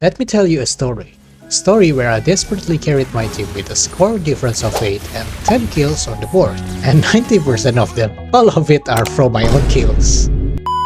Let me tell you a story. Story where I desperately carried my team with a score difference of 8 and 10 kills on the board, and 90% of them, all of it are from my own kills.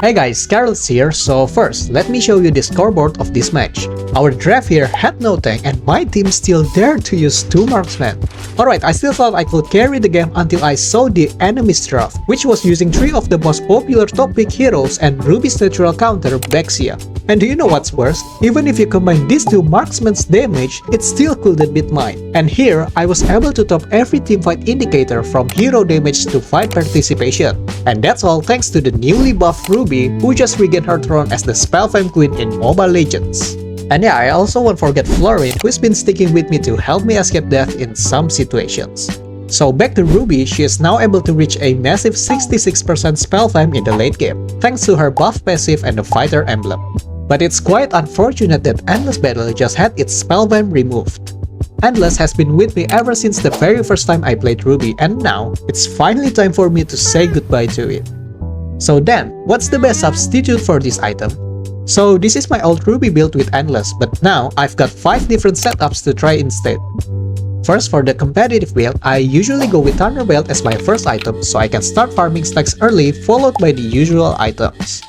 Hey guys, Scarlett here, so first, let me show you the scoreboard of this match. Our draft here had no tank and my team still dared to use 2 marksmen. Alright, I still thought I could carry the game until I saw the enemy's draft, which was using 3 of the most popular top pick heroes and Ruby's natural counter, Bexia. And do you know what's worse? Even if you combine these 2 marksmen's damage, it still couldn't beat mine. And here, I was able to top every teamfight indicator from hero damage to fight participation. And that's all thanks to the newly buffed Ruby, who just regained her throne as the Spell Vamp Queen in Mobile Legends. And yeah, I also won't forget Florine, who's been sticking with me to help me escape death in some situations. So back to Ruby, she is now able to reach a massive 66% Spell Vamp in the late game, thanks to her buff passive and the fighter emblem. But it's quite unfortunate that Endless Battle just had its Spell Vamp removed. Endless has been with me ever since the very first time I played Ruby, and now, it's finally time for me to say goodbye to it. So then, what's the best substitute for this item? So this is my old Ruby build with Endless, but now I've got 5 different setups to try instead. First, for the competitive build, I usually go with Thunder Belt as my first item so I can start farming stacks early, followed by the usual items.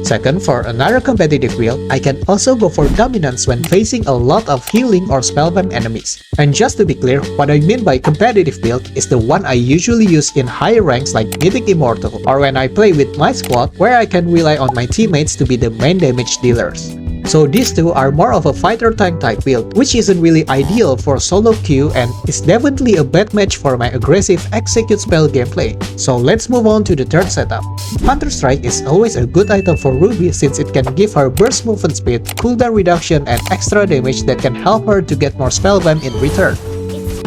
Second, for another competitive build, I can also go for Dominance when facing a lot of healing or spellbound enemies. And just to be clear, what I mean by competitive build is the one I usually use in higher ranks like Mythic Immortal, or when I play with my squad where I can rely on my teammates to be the main damage dealers. So these two are more of a fighter tank type build, which isn't really ideal for solo queue and is definitely a bad match for my aggressive execute spell gameplay. So let's move on to the third setup. Hunter Strike is always a good item for Ruby since it can give her burst movement speed, cooldown reduction, and extra damage that can help her to get more spell vamp in return.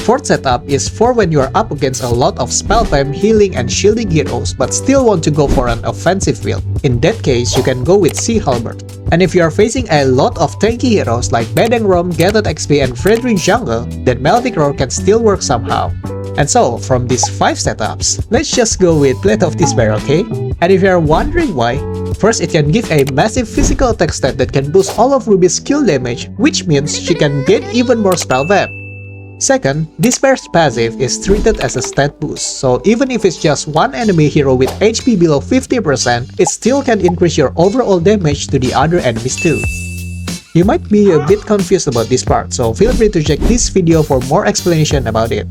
Fourth setup is for when you are up against a lot of spell vamp, healing, and shielding heroes but still want to go for an offensive build. In that case, you can go with Sea Halberd. And if you are facing a lot of tanky heroes like Bedeng Rom, Gatot XP, and Frederick Jungle, then Melodic Roar can still work somehow. And so, from these 5 setups, let's just go with Blade of Despair, okay? And if you are wondering why, first it can give a massive physical attack stat that can boost all of Ruby's skill damage, which means she can gain even more spell vamp. Second, Despair's passive is treated as a stat boost, so even if it's just one enemy hero with HP below 50%, it still can increase your overall damage to the other enemies too. You might be a bit confused about this part, so feel free to check this video for more explanation about it.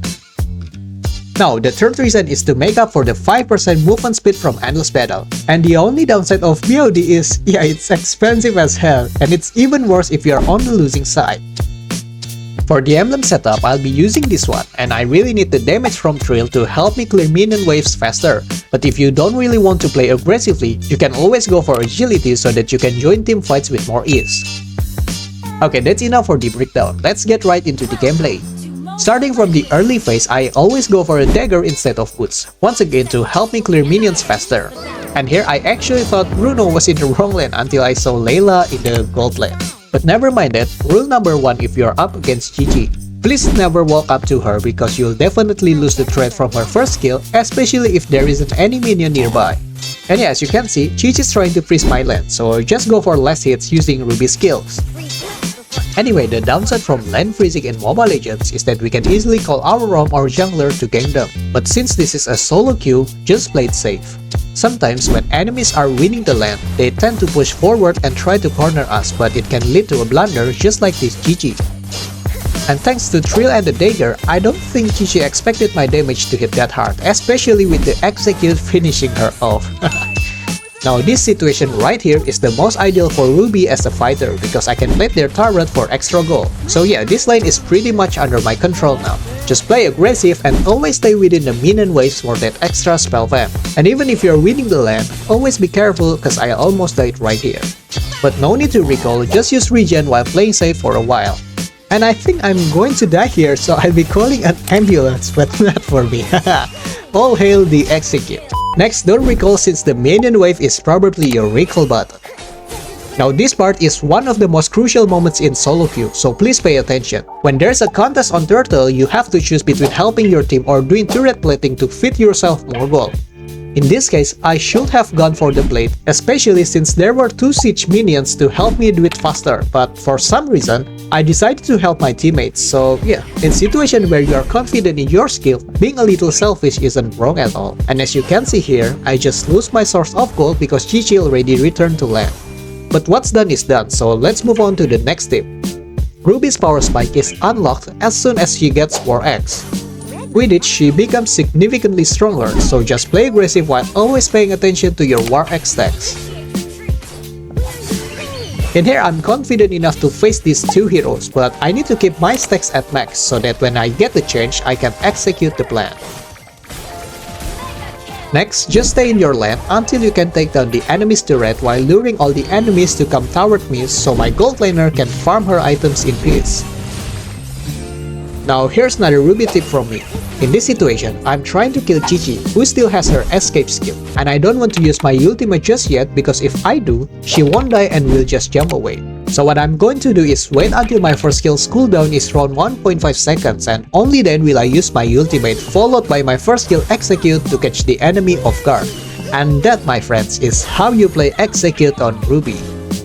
Now, the third reason is to make up for the 5% movement speed from Endless Battle. And the only downside of BOD is, yeah, it's expensive as hell, and it's even worse if you're on the losing side. For the emblem setup, I'll be using this one, and I really need the damage from Thrill to help me clear minion waves faster. But if you don't really want to play aggressively, you can always go for agility so that you can join team fights with more ease. Okay, that's enough for the breakdown. Let's get right into the gameplay. Starting from the early phase, I always go for a dagger instead of boots, once again to help me clear minions faster. And here I actually thought Bruno was in the wrong lane until I saw Layla in the gold lane. But never mind that, rule number 1 if you're up against Gigi. Please never walk up to her because you'll definitely lose the threat from her first skill, especially if there isn't any minion nearby. And yeah, as you can see, Gigi's trying to freeze my lane, so just go for less hits using Ruby's skills. Anyway, the downside from lane freezing in Mobile Legends is that we can easily call our Rom or jungler to gank them. But since this is a solo queue, just play it safe. Sometimes when enemies are winning the lane, they tend to push forward and try to corner us, but it can lead to a blunder just like this Gigi. And thanks to Thrill and the dagger, I don't think Gigi expected my damage to hit that hard, especially with the execute finishing her off. Now this situation right here is the most ideal for Ruby as a fighter because I can plate their turret for extra gold. So yeah, this lane is pretty much under my control now. Just play aggressive and always stay within the minion waves for that extra spell vamp. And even if you're winning the lane, always be careful cause I almost died right here. But no need to recall, just use regen while playing safe for a while. And I think I'm going to die here, so I'll be calling an ambulance, but not for me. All hail the execute. Next, don't recall since the minion wave is probably your recall button. Now this part is one of the most crucial moments in solo queue, so please pay attention. When there's a contest on Turtle, you have to choose between helping your team or doing turret plating to feed yourself more gold. In this case, I should have gone for the blade, especially since there were 2 siege minions to help me do it faster, but for some reason, I decided to help my teammates. So yeah, in situation where you are confident in your skill, being a little selfish isn't wrong at all. And as you can see here, I just lose my source of gold because Gigi already returned to land. But what's done is done, so let's move on to the next tip. Ruby's power spike is unlocked as soon as she gets War X. With it, she becomes significantly stronger, so just play aggressive while always paying attention to your War X stacks. In here, I'm confident enough to face these 2 heroes, but I need to keep my stacks at max so that when I get the change, I can execute the plan. Next, just stay in your lane until you can take down the enemy's turret while luring all the enemies to come toward me so my gold laner can farm her items in peace. Now here's another Ruby tip from me. In this situation, I'm trying to kill Gigi, who still has her escape skill, and I don't want to use my ultimate just yet because if I do, she won't die and will just jump away. So what I'm going to do is wait until my first skill's cooldown is around 1.5 seconds, and only then will I use my ultimate followed by my first skill execute to catch the enemy off guard. And that, my friends, is how you play execute on Ruby.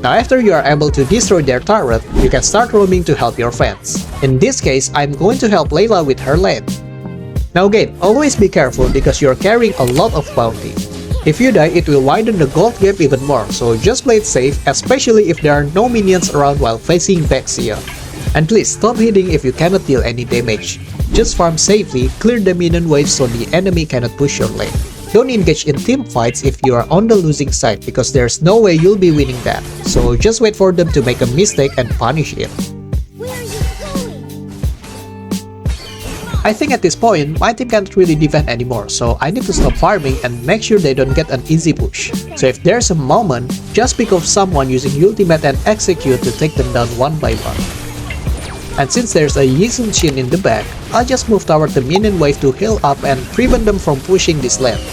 Now after you are able to destroy their turret, you can start roaming to help your friends. In this case, I'm going to help Layla with her lane. Now again, always be careful because you're carrying a lot of bounty. If you die, it will widen the gold gap even more, so just play it safe, especially if there are no minions around while facing Vexia. And please stop hitting if you cannot deal any damage. Just farm safely, clear the minion waves so the enemy cannot push your lane. Don't engage in team fights if you are on the losing side because there's no way you'll be winning that. So just wait for them to make a mistake and punish it. I think at this point, my team can't really defend anymore, so I need to stop farming and make sure they don't get an easy push. So if there's a moment, just pick off someone using ultimate and execute to take them down one by one. And since there's a Yisun Shin in the back, I'll just move toward the minion wave to heal up and prevent them from pushing this lane.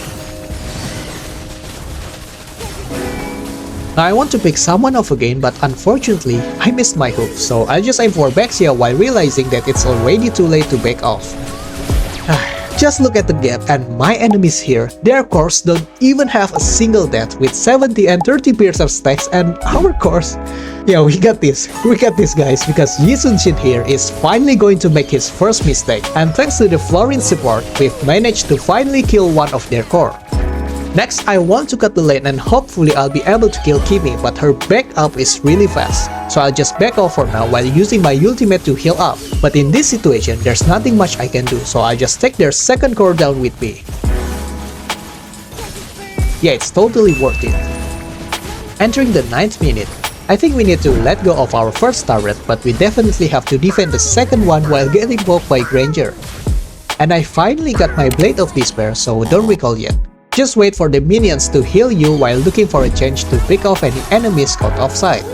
Now I want to pick someone off again, but unfortunately, I missed my hook, so I'll just aim for Vexia while realizing that it's already too late to back off. Just look at the gap, and my enemies here, their cores don't even have a single death with 70 and 30 pierce of stacks, and our cores... Yeah, we got this guys, because Yisun Shin here is finally going to make his first mistake, and thanks to the Florin support, we've managed to finally kill one of their core. Next, I want to cut the lane and hopefully I'll be able to kill Kimi, but her back up is really fast. So I'll just back off for now while using my ultimate to heal up. But in this situation, there's nothing much I can do, so I'll just take their second core down with me. Yeah, it's totally worth it. Entering the 9th minute, I think we need to let go of our first turret, but we definitely have to defend the second one while getting poked by Granger. And I finally got my Blade of Despair, so don't recall yet. Just wait for the minions to heal you while looking for a change to pick off any enemies caught offside.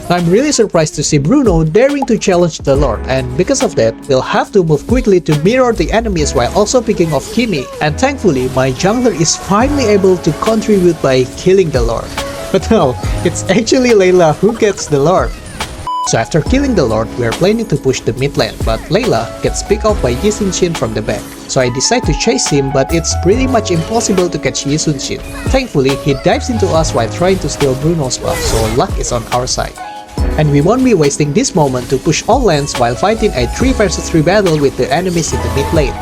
I'm really surprised to see Bruno daring to challenge the Lord, and because of that, we'll have to move quickly to mirror the enemies while also picking off Kimi, and thankfully my jungler is finally able to contribute by killing the Lord. But no, it's actually Layla who gets the Lord. So after killing the Lord, we are planning to push the mid lane, but Layla gets picked off by Yisun Shin from the back. So I decide to chase him, but it's pretty much impossible to catch Yisun Shin. Thankfully, he dives into us while trying to steal Bruno's buff, so luck is on our side. And we won't be wasting this moment to push all lanes while fighting a 3 vs 3 battle with the enemies in the mid lane.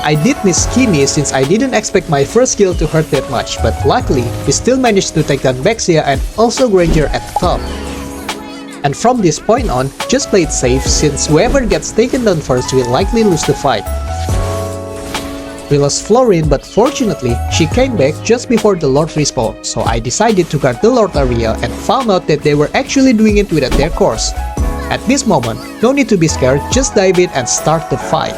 I did miss Kimi since I didn't expect my first kill to hurt that much, but luckily, we still managed to take down Vexia and also Granger at the top. And from this point on, just play it safe since whoever gets taken down first will likely lose the fight. We lost Florin, but fortunately, she came back just before the Lord respawned, so I decided to guard the Lord area and found out that they were actually doing it without their cores. At this moment, no need to be scared, just dive in and start the fight.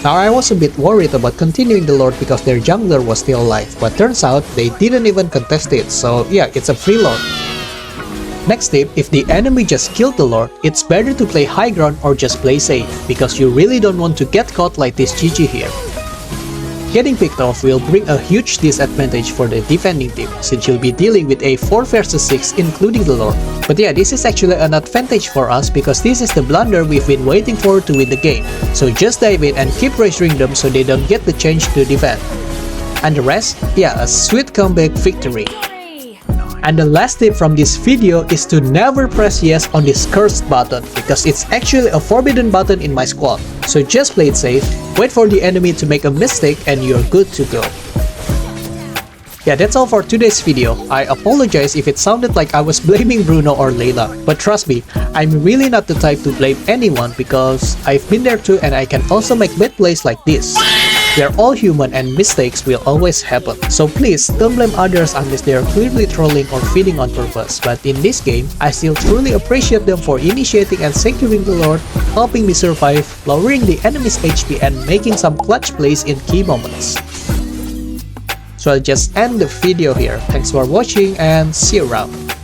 Now I was a bit worried about continuing the Lord because their jungler was still alive, but turns out they didn't even contest it, so yeah, it's a free Lord. Next tip, if the enemy just killed the Lord, it's better to play high ground or just play safe, because you really don't want to get caught like this Gigi here. Getting picked off will bring a huge disadvantage for the defending team, since you'll be dealing with a 4 versus 6 including the Lord. But yeah, this is actually an advantage for us because this is the blunder we've been waiting for to win the game. So just dive in and keep pressuring them so they don't get the chance to defend. And the rest? Yeah, a sweet comeback victory. And the last tip from this video is to never press yes on this cursed button because it's actually a forbidden button in my squad. So just play it safe, wait for the enemy to make a mistake and you're good to go. Yeah, that's all for today's video. I apologize if it sounded like I was blaming Bruno or Layla, but trust me, I'm really not the type to blame anyone because I've been there too and I can also make bad plays like this. We are all human and mistakes will always happen. So please don't blame others unless they are clearly trolling or feeding on purpose. But in this game, I still truly appreciate them for initiating and securing the Lord, helping me survive, lowering the enemy's HP and making some clutch plays in key moments. So I'll just end the video here. Thanks for watching and see you around.